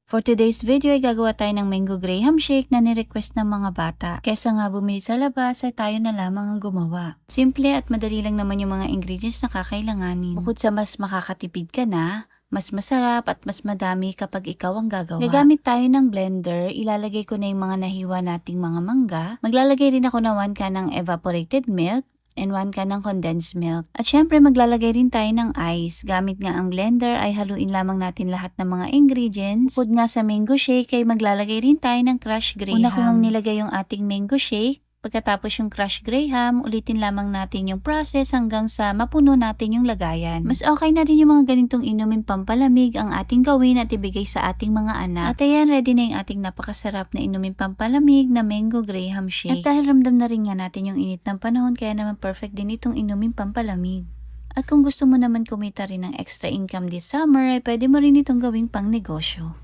For today's video ay gagawa tayo ng mango graham shake na nirequest ng mga bata. Kesa nga bumili sa labas ay tayo na lamang ang gumawa. Simple at madali lang naman yung mga ingredients na kakailanganin. Bukod sa mas makakatipid ka na, mas masarap at mas madami kapag ikaw ang gagawa. Gagamit tayo ng blender, ilalagay ko na yung mga nahiwa nating mga mangga. Maglalagay rin ako ng 1 can ng evaporated milk and 1 can ng condensed milk. At syempre maglalagay rin tayo ng ice. Gamit nga ang blender ay haluin lamang natin lahat ng mga ingredients. Bukod nga sa mango shake ay maglalagay rin tayo ng crushed graham. Una ko nang nilagay yung ating mango shake. Pagkatapos yung crushed graham, ulitin lamang natin yung process hanggang sa mapuno natin yung lagayan. Mas okay na rin yung mga ganitong inumin pampalamig ang ating gawin at ibigay sa ating mga anak. At ayan, ready na yung ating napakasarap na inumin pampalamig na mango graham shake. At dahil ramdam na rin nga natin yung init ng panahon, kaya naman perfect din itong inumin pampalamig. At kung gusto mo naman kumita rin ng extra income this summer, ay pwede mo rin itong gawing pang negosyo.